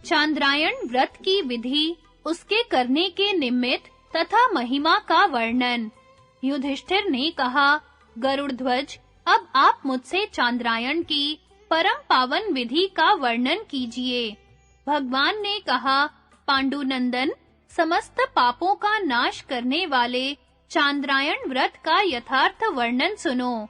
चांद्रायण व्रत की विधि, उसके करने के निमित्त तथा महिमा का वर्णन। युधिष्ठिर ने कहा, गरुड़ध्वज, अब आप मुझसे चांद्रायण की परम पावन विधि का वर्णन कीजिए। भगवान ने कहा, पांडुनंदन, समस्त पापों का नाश करने वाले चांद्रायण व्रत का यथार्थ वर्णन सुनो।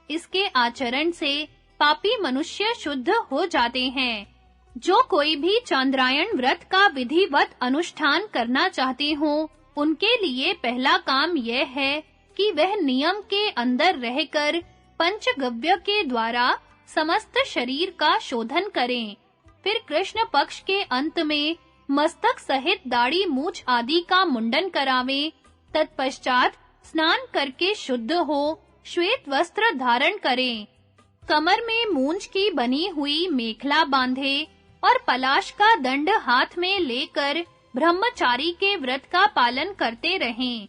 इसके आचरण से पापी मनुष्य शुद्ध हो जाते हैं। जो कोई भी चांद्रायण व्रत का विधिवत अनुष्ठान करना चाहते हो, उनके लिए पहला काम यह है कि वह नियम के अंदर रहकर पंचगव्य के द्वारा समस्त शरीर का शोधन करें। फिर कृष्ण पक्ष के अंत में मस्तक सहित दाढ़ी मूछ आदि का मुंडन करावें। तत्पश्चात स्नान करके शुद्ध हो श्वेत वस्त्र धारण करें। कमर में मूंछ की बनी हुई मेखला बांधे और पलाश का दंड हाथ में लेकर ब्रह्मचारी के व्रत का पालन करते रहें।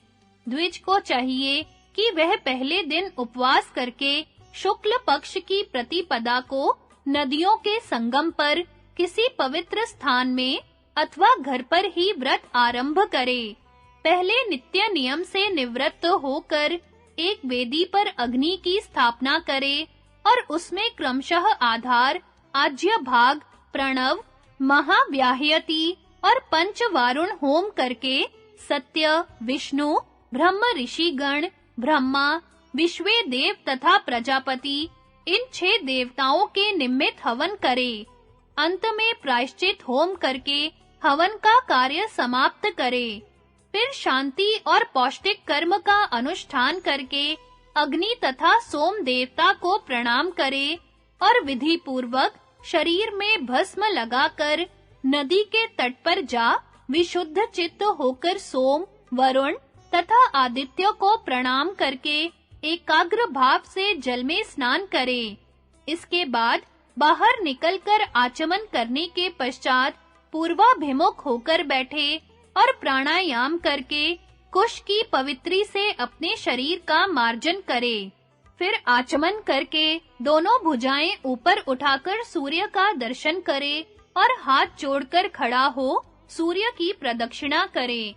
द्विज को चाहिए कि वह पहले दिन उपवास करके शुक्ल पक्ष की प्रतिपदा को नदियों के संगम पर किसी पवित्र स्थान में अथवा घर पर ही व्रत आरंभ करे। पहले नित्य नियम से निवृत्त होकर एक वेदी पर अग्नि की स्थापना करे और उसमें क्रमशः आधार, आज्य भाग, प्रणव, महाव्याहयति और पंचवारुण होम करके सत्य, विष्णु, ब्रह्म ऋषिगण, ब्रह्मा, विश्वे देव तथा प्रजापति, इन 6 देवताओं के निमित्त हवन करे। अंत में प्रायश्चित होम करके हवन का कार्य समाप्त करे। फिर शांति और पौष्टिक कर्म का अनुष्ठान करके अग्नि तथा सोम देवता को प्रणाम करे और विधि पूर्वक शरीर में भस्म लगाकर नदी के तट पर जा विशुद्ध चित्त होकर सोम, वरुण तथा आदित्य को प्रणाम करके एकाग्र भाव से जल में स्नान करे। इसके बाद बाहर निकलकर आचमन करने के पश्चात पूर्वाभिमुख होकर बैठे और प्राणायाम करके कुश की पवित्री से अपने शरीर का मार्जन करे। फिर आचमन करके दोनों भुजाएं ऊपर उठाकर सूर्य का दर्शन करे और हाथ जोड़कर खड़ा हो सूर्य की प्रदक्षिणा करे।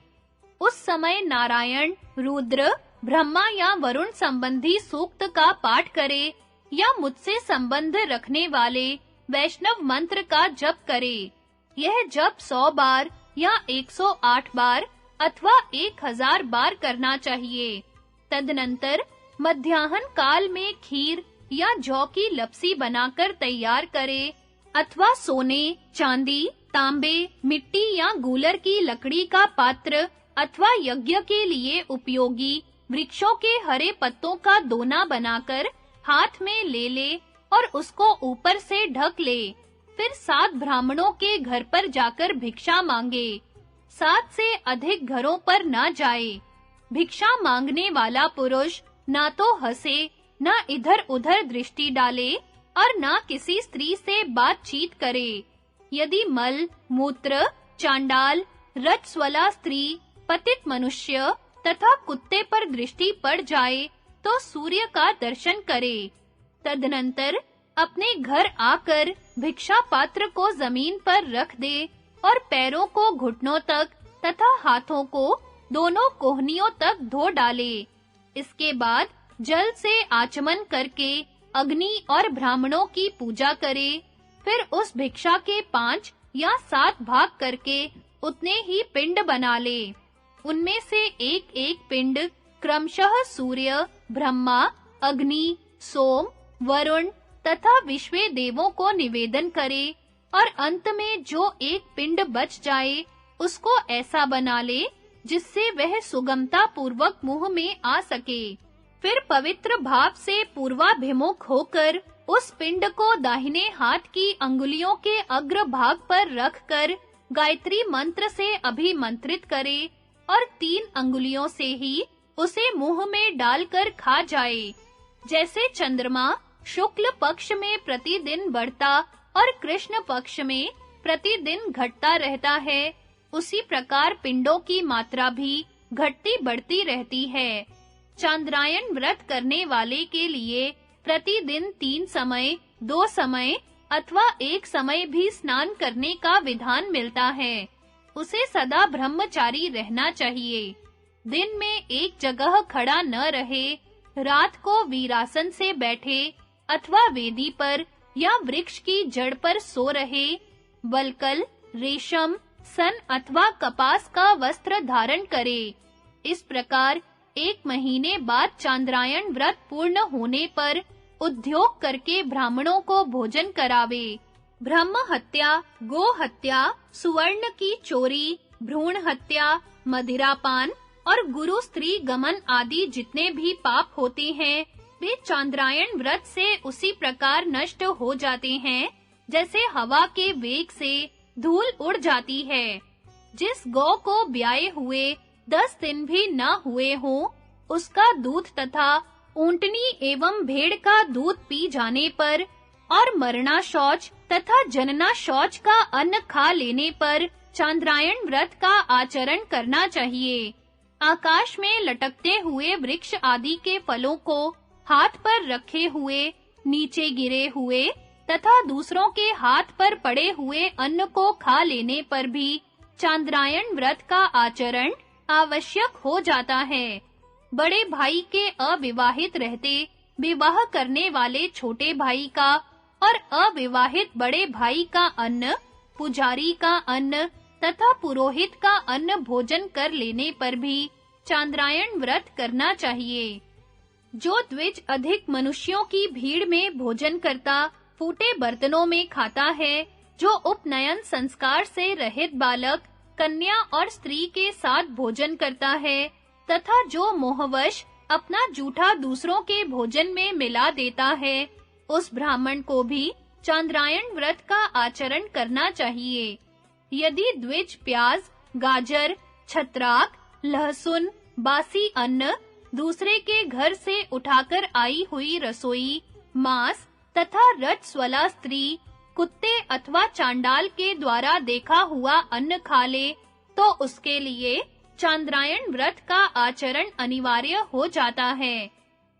उस समय नारायण, रुद्र, ब्रह्मा या वरुण संबंधी सूक्त का पाठ करे या मुझसे संबंध रखने वाले वैष्णव मंत्र का जप करे। यह जप 100 बार या 108 बार अथवा 1000 बार करना चाहिए। तदनंतर मध्याह्न काल में खीर या जौ की लपसी बनाकर तैयार करे अथवा सोने, चांदी, तांबे, मिट्टी या गूलर की लकड़ी का पात्र अथवा यज्ञ के लिए उपयोगी वृक्षों के हरे पत्तों का दोना बनाकर हाथ में ले और उसको ऊपर से ढक ले। फिर 7 ब्राह्मणों के घर पर जाकर भिक्षा मांगे। 7 से अधिक घरों पर ना जाए। भिक्षा मांगने वाला पुरुष ना तो हंसे, ना इधर-उधर दृष्टि डाले और ना किसी स्त्री से बातचीत करे। यदि मल, मूत्र, चांडाल, रजस्वला स्त्री, पतित मनुष्य तथा कुत्ते पर दृष्टि पड़ जाए तो सूर्य का दर्शन करे। तदनंतर अपने घर आकर भिक्षा पात्र को जमीन पर रख दे और पैरों को घुटनों तक तथा हाथों को दोनों कोहनियों तक धो डाले। इसके बाद जल से आचमन करके अग्नि और ब्राह्मणों की पूजा करे। फिर उस भिक्षा के 5 या 7 भाग करके उतने ही पिंड बना ले। उनमें से एक-एक पिंड क्रमशः सूर्य, ब्रह्मा, अग्नि, सोम, वरुण तथा विश्वे देवों को निवेदन करे और अंत में जो एक पिंड बच जाए उसको ऐसा बना ले जिससे वह सुगमता पूर्वक मुंह में आ सके। फिर पवित्र भाव से पूर्वाभिमुख होकर उस पिंड को दाहिने हाथ की अंगुलियों के अग्र भाग पर रखकर गायत्री मंत्र से अभिमंत्रित करे और 3 अंगुलियों से ही उसे मुंह में डालकर खा जाए। जैसे चंद्रमा शुक्ल पक्ष में प्रतिदिन बढ़ता और कृष्ण पक्ष में प्रतिदिन घटता रहता है, उसी प्रकार पिंडों की मात्रा भी घटती बढ़ती रहती है। चांद्रायण व्रत करने वाले के लिए प्रतिदिन 3 समय, 2 समय अथवा एक समय भी स्नान करने का विधान मिलता है। उसे सदा ब्रह्मचारी रहना चाहिए। दिन में एक जगह खड़ा न रहे, रात को वीरासन से बैठे अथवा वेदी पर या वृक्ष की जड़ पर सो रहे, वल्कल, रेशम, सन अथवा कपास का वस्त्र धारण करे। इस प्रकार 1 महीने बाद चांद्रायण व्रत पूर्ण होने पर उद्योग करके ब्राह्मणों को भोजन करावे। ब्रह्म हत्या, गो हत्या, सुवर्ण की चोरी, भ्रूण हत्या, मदिरापान और गुरु स्त्री गमन आदि जितने भी पाप होते हैं, वे चांद्रायण व्रत से उसी प्रकार नष्ट हो जाते हैं जैसे हवा के वेग से धूल उड़ जाती है। जिस गौ को ब्याए हुए 10 दिन भी न हुए हों, उसका दूध तथा ऊंटनी एवं भेड़ का दूध पी जाने पर और मरना शौच तथा जनना शौच का अन्न खा लेने पर चांद्रायण व्रत का आचरण करना चाहिए। आकाश में लटकते हुए वृक्ष आदि के फलों को हाथ पर रखे हुए, नीचे गिरे हुए तथा दूसरों के हाथ पर पड़े हुए अन्न को खा लेने पर भी चांद्रायण व्रत का आचरण आवश्यक हो जाता है। बड़े भाई के अविवाहित रहते विवाह करने वाले छोटे भाई का और अविवाहित बड़े भाई का अन्न, पुजारी का अन्न तथा पुरोहित का अन्न भोजन कर लेने पर भी चांद्रायण व्रत करना चाहिए। जो द्विज अधिक मनुष्यों की भीड़ में भोजन करता फूटे बर्तनों में खाता है, जो उपनयन संस्कार से रहित बालक, कन्या और स्त्री के साथ भोजन करता है तथा जो मोहवश अपना जूठा दूसरों के भोजन में मिला देता है, उस ब्राह्मण को भी चांद्रायण व्रत का आचरण करना चाहिए। यदि द्विज प्याज, गाजर, छत्राक, लहसुन, बासी अन्न, दूसरे के घर से उठाकर आई हुई रसोई, मांस तथा रजस्वला स्त्री, कुत्ते अथवा चांडाल के द्वारा देखा हुआ अन्न खा ले, तो उसके लिए चांद्रायण व्रत का आचरण अनिवार्य हो जाता है।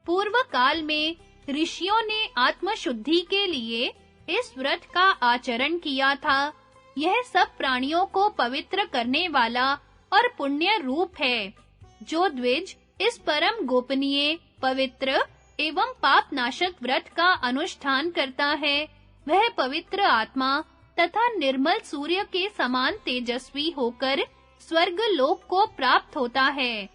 पूर्व काल में ऋषियों ने आत्मशुद्धि के लिए इस व्रत का आचरण किया था। यह सब प्राणियों को पवित्र करने वाला और पुण्य रूप है। जो द्विज इस परम गोपनीय, पवित्र एवं पाप नाशक व्रत का अनुष्ठान करता है, वह पवित्र आत्मा तथा निर्मल सूर्य के समान तेजस्वी होकर स्वर्ग लोक को प्राप्त होता है।